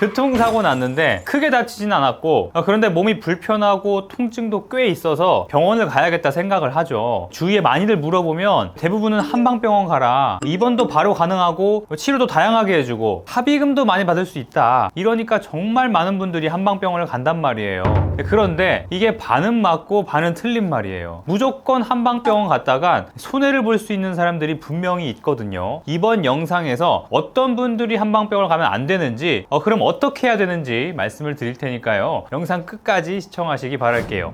교통사고 났는데 크게 다치진 않았고 그런데 몸이 불편하고 통증도 꽤 있어서 병원을 가야겠다 생각을 하죠. 주위에 많이들 물어보면 대부분은 한방병원 가라, 입원도 바로 가능하고 치료도 다양하게 해주고 합의금도 많이 받을 수 있다, 이러니까 정말 많은 분들이 한방병원을 간단 말이에요. 그런데 이게 반은 맞고 반은 틀린 말이에요. 무조건 한방병원 갔다간 손해를 볼 수 있는 사람들이 분명히 있거든요. 이번 영상에서 어떤 분들이 한방병원을 가면 안 되는지, 그럼 어떻게 해야 되는지 말씀을 드릴 테니까요. 영상 끝까지 시청하시기 바랄게요.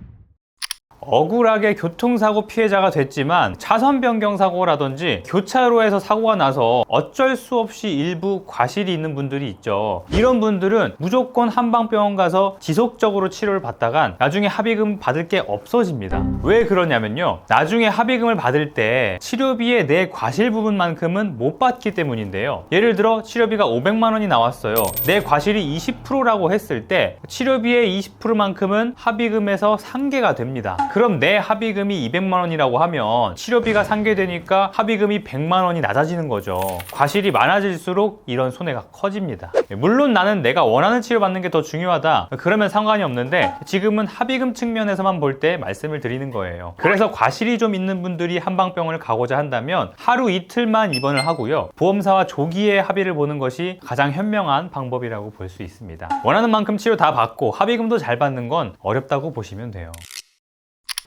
억울하게 교통사고 피해자가 됐지만 차선 변경 사고라든지 교차로에서 사고가 나서 어쩔 수 없이 일부 과실이 있는 분들이 있죠. 이런 분들은 무조건 한방병원 가서 지속적으로 치료를 받다간 나중에 합의금 받을 게 없어집니다. 왜 그러냐면요, 나중에 합의금을 받을 때 치료비의 내 과실 부분만큼은 못 받기 때문인데요. 예를 들어 치료비가 500만 원이 나왔어요. 내 과실이 20%라고 했을 때 치료비의 20%만큼은 합의금에서 상계가 됩니다. 그럼 내 합의금이 200만 원이라고 하면 치료비가 상계되니까 합의금이 100만 원이 낮아지는 거죠. 과실이 많아질수록 이런 손해가 커집니다. 물론 나는 내가 원하는 치료받는 게 더 중요하다, 그러면 상관이 없는데 지금은 합의금 측면에서만 볼 때 말씀을 드리는 거예요. 그래서 과실이 좀 있는 분들이 한방병원을 가고자 한다면 하루 이틀만 입원을 하고요, 보험사와 조기에 합의를 보는 것이 가장 현명한 방법이라고 볼 수 있습니다. 원하는 만큼 치료 다 받고 합의금도 잘 받는 건 어렵다고 보시면 돼요.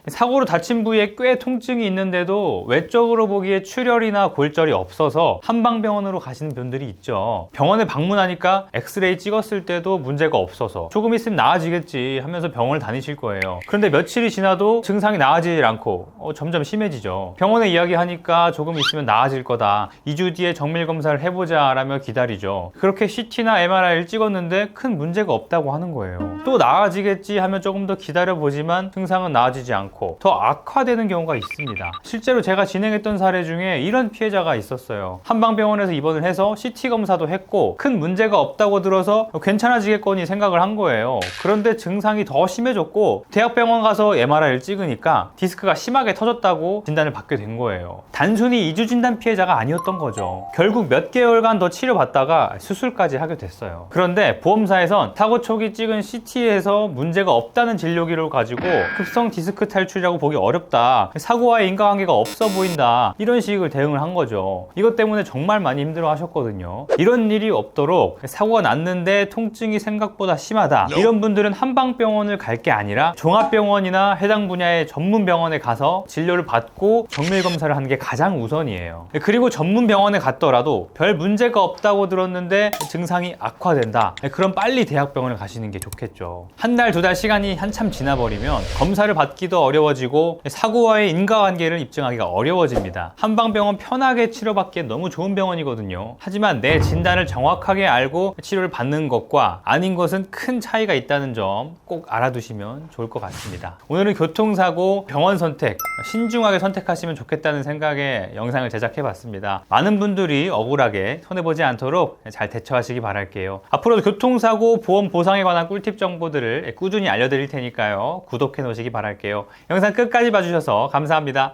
사고로 다친 부위에 꽤 통증이 있는데도 외적으로 보기에 출혈이나 골절이 없어서 한방병원으로 가시는 분들이 있죠. 병원에 방문하니까 엑스레이 찍었을 때도 문제가 없어서 조금 있으면 나아지겠지 하면서 병원을 다니실 거예요. 그런데 며칠이 지나도 증상이 나아지질 않고 점점 심해지죠. 병원에 이야기하니까 조금 있으면 나아질 거다, 2주 뒤에 정밀검사를 해보자 라며 기다리죠. 그렇게 CT나 MRI를 찍었는데 큰 문제가 없다고 하는 거예요. 또 나아지겠지 하면 조금 더 기다려보지만 증상은 나아지지 않고 더 악화되는 경우가 있습니다. 실제로 제가 진행했던 사례 중에 이런 피해자가 있었어요. 한방병원에서 입원을 해서 CT 검사도 했고 큰 문제가 없다고 들어서 괜찮아지겠거니 생각을 한 거예요. 그런데 증상이 더 심해졌고 대학병원 가서 MRI를 찍으니까 디스크가 심하게 터졌다고 진단을 받게 된 거예요. 단순히 이주진단 피해자가 아니었던 거죠. 결국 몇 개월간 더 치료받다가 수술까지 하게 됐어요. 그런데 보험사에선 사고 초기 찍은 CT에서 문제가 없다는 진료기록을 가지고 급성 디스크 탈출이라고 보기 어렵다, 사고와의 인과관계가 없어 보인다, 이런 식으로 대응을 한 거죠. 이것 때문에 정말 많이 힘들어 하셨거든요. 이런 일이 없도록 사고가 났는데 통증이 생각보다 심하다, 이런 분들은 한방병원을 갈 게 아니라 종합병원이나 해당 분야의 전문 병원에 가서 진료를 받고 정밀검사를 하는 게 가장 우선이에요. 그리고 전문 병원에 갔더라도 별 문제가 없다고 들었는데 증상이 악화된다, 그럼 빨리 대학병원을 가시는 게 좋겠죠. 한 달, 두 달 시간이 한참 지나버리면 검사를 받기도 어려워지고 사고와의 인과관계를 입증하기가 어려워집니다. 한방병원 편하게 치료받기에 너무 좋은 병원이거든요. 하지만 내 진단을 정확하게 알고 치료를 받는 것과 아닌 것은 큰 차이가 있다는 점 꼭 알아두시면 좋을 것 같습니다. 오늘은 교통사고, 병원 선택, 신중하게 선택하시면 좋겠다는 생각에 영상을 제작해봤습니다. 많은 분들이 억울하게 손해보지 않도록 잘 대처하시기 바랄게요. 앞으로도 교통사고, 보험 보상에 관한 꿀팁 정보들을 꾸준히 알려드릴 테니까요, 구독해 놓으시기 바랄게요. 영상 끝까지 봐주셔서 감사합니다.